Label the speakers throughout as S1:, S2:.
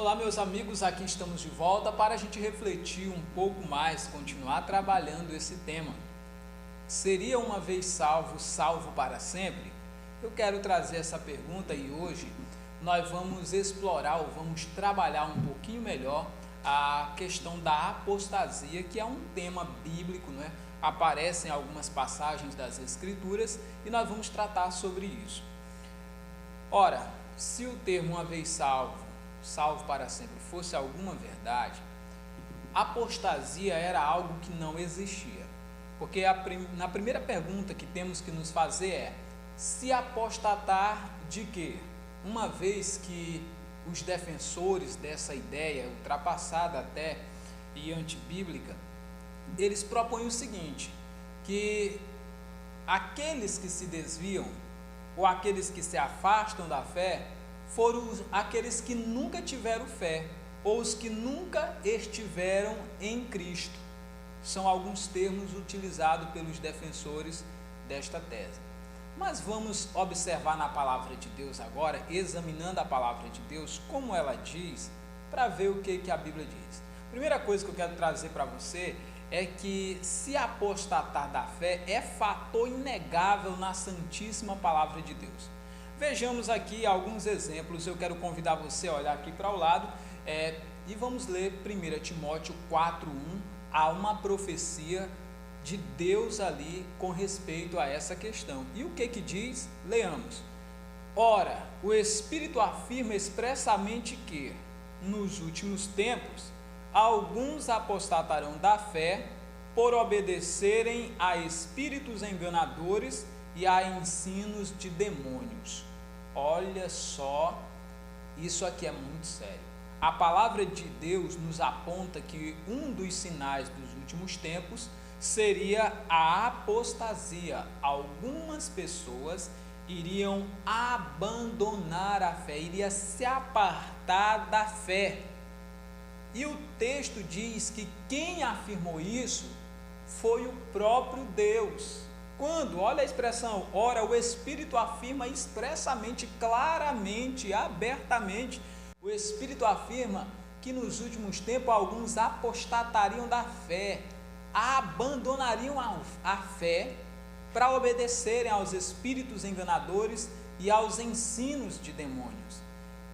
S1: Olá, meus amigos, aqui estamos de volta para a gente refletir um pouco mais, continuar trabalhando esse tema. Seria uma vez salvo, salvo para sempre? Eu quero trazer essa pergunta e hoje nós vamos explorar ou vamos trabalhar um pouquinho melhor a questão da apostasia, que é um tema bíblico, não é? Aparece em algumas passagens das Escrituras e nós vamos tratar sobre isso. Ora, se o termo uma vez salvo, salvo para sempre, fosse alguma verdade, apostasia era algo que não existia. Porque na primeira pergunta que temos que nos fazer é: se apostatar de quê? Uma vez que os defensores dessa ideia, ultrapassada até e antibíblica, eles propõem o seguinte, que aqueles que se desviam ou aqueles que se afastam da fé foram aqueles que nunca tiveram fé ou os que nunca estiveram em Cristo. São alguns termos utilizados pelos defensores desta tese. Mas vamos observar na palavra de Deus agora, examinando a palavra de Deus, como ela diz, para ver o que a Bíblia diz. Primeira coisa que eu quero trazer para você é que se apostatar da fé é fator inegável na santíssima palavra de Deus. Vejamos aqui alguns exemplos. Eu quero convidar você a olhar aqui para o lado e vamos ler 1 Timóteo 4:1. Há uma profecia de Deus ali com respeito a essa questão. E o que diz? Leamos. Ora, o Espírito afirma expressamente que, nos últimos tempos, alguns apostatarão da fé por obedecerem a espíritos enganadores e a ensinos de demônios. Olha só, isso aqui é muito sério. A palavra de Deus nos aponta que um dos sinais dos últimos tempos seria a apostasia. Algumas pessoas iriam abandonar a fé, iriam se apartar da fé. E o texto diz que quem afirmou isso foi o próprio Deus. Quando? Olha a expressão, ora, o Espírito afirma expressamente, claramente, abertamente. O Espírito afirma que nos últimos tempos alguns apostatariam da fé, abandonariam a fé para obedecerem aos espíritos enganadores e aos ensinos de demônios.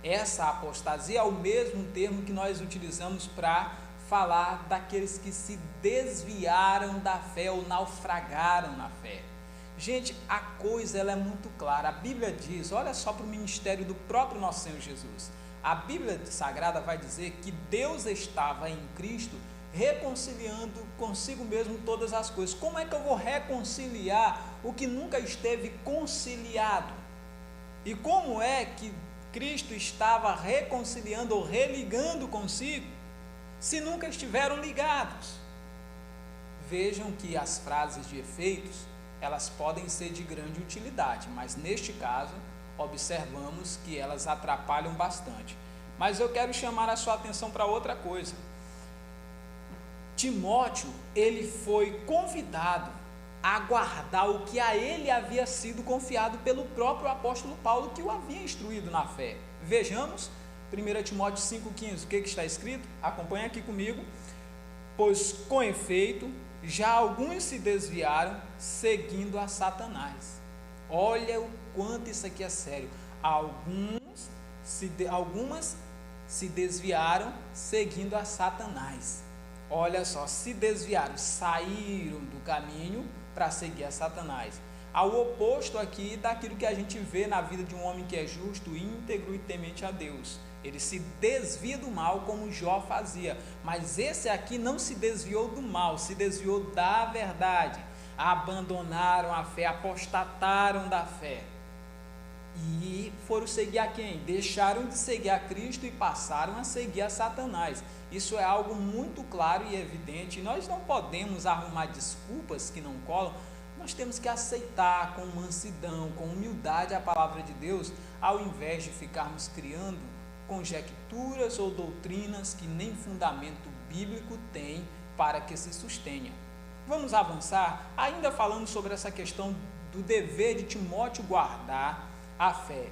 S1: Essa apostasia é o mesmo termo que nós utilizamos para falar daqueles que se desviaram da fé ou naufragaram na fé. Gente, a coisa ela é muito clara. A Bíblia diz, olha só para o ministério do próprio nosso Senhor Jesus. A Bíblia Sagrada vai dizer que Deus estava em Cristo reconciliando consigo mesmo todas as coisas. Como é que eu vou reconciliar o que nunca esteve conciliado? E como é que Cristo estava reconciliando ou religando consigo se nunca estiveram ligados? Vejam que as frases de efeitos, elas podem ser de grande utilidade, mas neste caso observamos que elas atrapalham bastante. Mas eu quero chamar a sua atenção para outra coisa. Timóteo, ele foi convidado a guardar o que a ele havia sido confiado pelo próprio apóstolo Paulo, que o havia instruído na fé. Vejamos 1 Timóteo 5,15, o que está escrito? Acompanhe aqui comigo. Pois com efeito, já alguns se desviaram seguindo a Satanás. Olha o quanto isso aqui é sério. Algumas se desviaram seguindo a Satanás. Olha só, se desviaram, saíram do caminho para seguir a Satanás. Ao oposto aqui daquilo que a gente vê na vida de um homem que é justo, íntegro e temente a Deus. Ele se desvia do mal como Jó fazia, mas esse aqui não se desviou do mal, se desviou da verdade. Abandonaram a fé, apostataram da fé e foram seguir a quem? Deixaram de seguir a Cristo e passaram a seguir a Satanás. Isso é algo muito claro e evidente. Nós não podemos arrumar desculpas que não colam. Nós temos que aceitar com mansidão, com humildade a palavra de Deus, ao invés de ficarmos criando conjecturas ou doutrinas que nem fundamento bíblico tem para que se sustenha. Vamos avançar, ainda falando sobre essa questão do dever de Timóteo guardar a fé.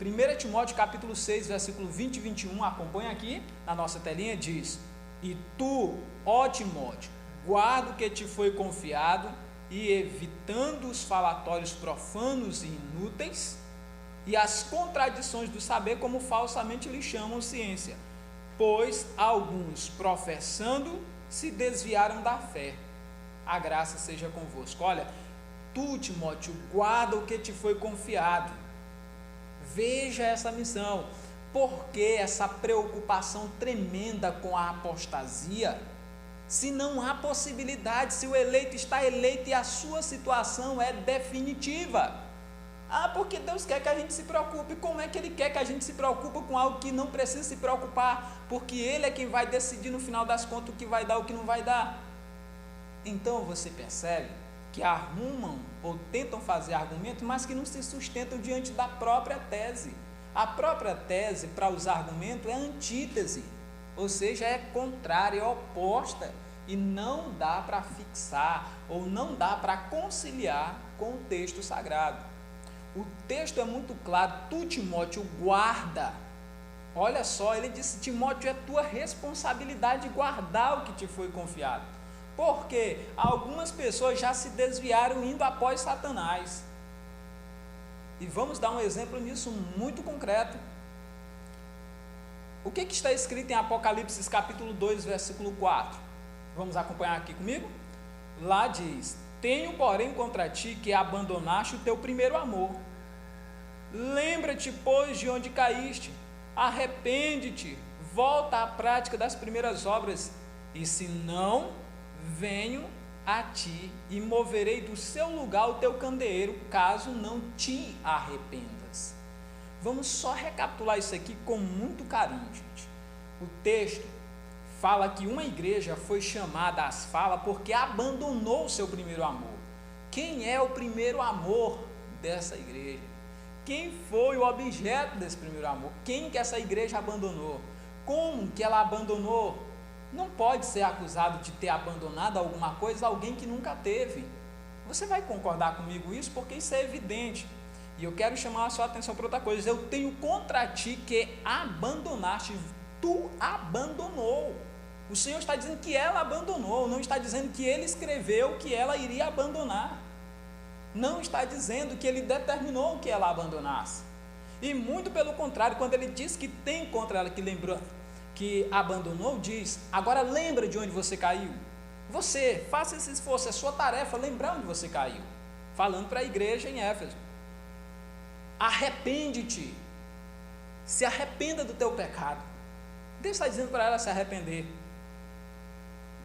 S1: 1 Timóteo capítulo 6, versículo 20 e 21, acompanha aqui na nossa telinha, diz: e tu, ó Timóteo, guarda o que te foi confiado, e evitando os falatórios profanos e inúteis, e as contradições do saber, como falsamente lhe chamam ciência, pois alguns, professando, se desviaram da fé. A graça seja convosco. Olha, tu, Timóteo, guarda o que te foi confiado. Veja essa missão. Por que essa preocupação tremenda com a apostasia? Se não há possibilidade, se o eleito está eleito e a sua situação é definitiva. Porque Deus quer que a gente se preocupe. Como é que Ele quer que a gente se preocupe com algo que não precisa se preocupar? Porque Ele é quem vai decidir no final das contas o que vai dar, o que não vai dar. Então você percebe que arrumam ou tentam fazer argumentos, mas que não se sustentam diante da própria tese. A própria tese, para usar argumento, é antítese, ou seja, é contrária, é oposta, e não dá para fixar, ou não dá para conciliar com o texto sagrado. O texto é muito claro: tu, Timóteo, guarda. Olha só, ele disse: Timóteo, é tua responsabilidade guardar o que te foi confiado. Porque algumas pessoas já se desviaram indo após Satanás. E vamos dar um exemplo nisso muito concreto. O que está escrito em Apocalipse capítulo 2, versículo 4? Vamos acompanhar aqui comigo? Lá diz: tenho, porém, contra ti que abandonaste o teu primeiro amor. Lembra-te, pois, de onde caíste, arrepende-te, volta à prática das primeiras obras, e se não, venho a ti e moverei do seu lugar o teu candeeiro, caso não te arrependas. Vamos só recapitular isso aqui com muito carinho, gente. O texto fala que uma igreja foi chamada às falas porque abandonou o seu primeiro amor. Quem é o primeiro amor dessa igreja? Quem foi o objeto desse primeiro amor? Quem que essa igreja abandonou? Como que ela abandonou? Não pode ser acusado de ter abandonado alguma coisa alguém que nunca teve. Você vai concordar comigo isso? Porque isso é evidente. E eu quero chamar a sua atenção para outra coisa. Eu tenho contra ti que abandonaste. Tu abandonou. O Senhor está dizendo que ela abandonou. Não está dizendo que Ele escreveu que ela iria abandonar. Não está dizendo que Ele determinou que ela abandonasse. E muito pelo contrário, quando Ele diz que tem contra ela, que lembrou, que abandonou, diz: agora lembra de onde você caiu. Você, faça esse esforço, é sua tarefa lembrar onde você caiu. Falando para a igreja em Éfeso. Arrepende-te. Se arrependa do teu pecado. Deus está dizendo para ela se arrepender.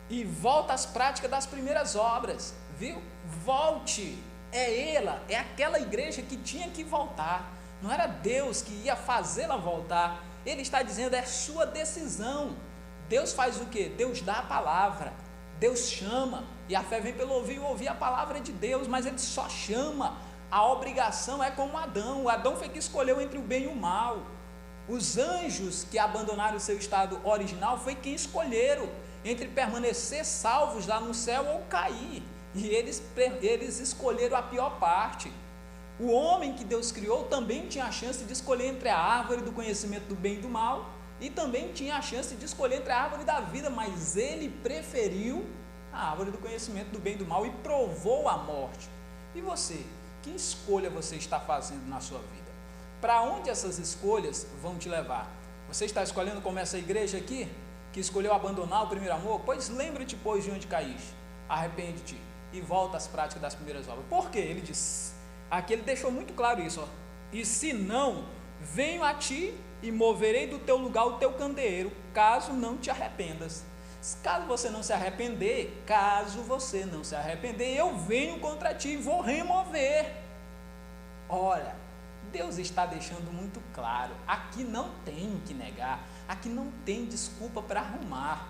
S1: E volta às práticas das primeiras obras. Viu? Volte. É ela, é aquela igreja que tinha que voltar. Não era Deus que ia fazê-la voltar. Ele está dizendo: é sua decisão. Deus faz o quê? Deus dá a palavra, Deus chama, e a fé vem pelo ouvir a palavra de Deus, mas Ele só chama. A obrigação é como Adão. O Adão foi que escolheu entre o bem e o mal. Os anjos que abandonaram o seu estado original foi quem escolheram entre permanecer salvos lá no céu ou cair, e eles escolheram a pior parte. O homem que Deus criou também tinha a chance de escolher entre a árvore do conhecimento do bem e do mal, e também tinha a chance de escolher entre a árvore da vida, mas ele preferiu a árvore do conhecimento do bem e do mal e provou a morte. E você? Que escolha você está fazendo na sua vida? Para onde essas escolhas vão te levar? Você está escolhendo como essa igreja aqui, que escolheu abandonar o primeiro amor? Pois lembra-te, pois, de onde caíste, arrepende-te e volta às práticas das primeiras obras. Por quê? Ele diz, aqui ele deixou muito claro isso, ó. E se não, venho a ti e moverei do teu lugar o teu candeeiro, caso não te arrependas. Caso você não se arrepender, eu venho contra ti e vou remover. Ora, Deus está deixando muito claro, aqui não tem o que negar, aqui não tem desculpa para arrumar,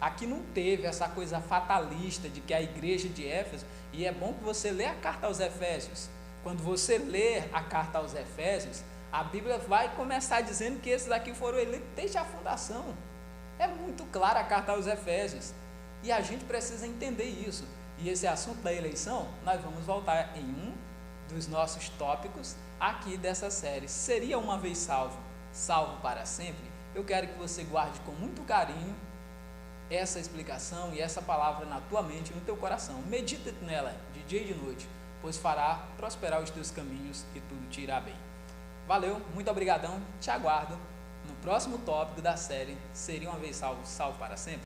S1: aqui não teve essa coisa fatalista de que a igreja de Éfeso, e é bom que você lê a carta aos Efésios. Quando você ler a carta aos Efésios, a Bíblia vai começar dizendo que esses aqui foram eleitos desde a fundação. É muito clara a carta aos Efésios, e a gente precisa entender isso. E esse assunto da eleição, nós vamos voltar em um dos nossos tópicos aqui dessa série. Seria uma vez salvo, salvo para sempre? Eu quero que você guarde com muito carinho essa explicação e essa palavra na tua mente e no teu coração. Medita nela de dia e de noite, pois fará prosperar os teus caminhos e tudo te irá bem. Valeu, muito obrigadão, te aguardo no próximo tópico da série Seria uma vez salvo, salvo para sempre?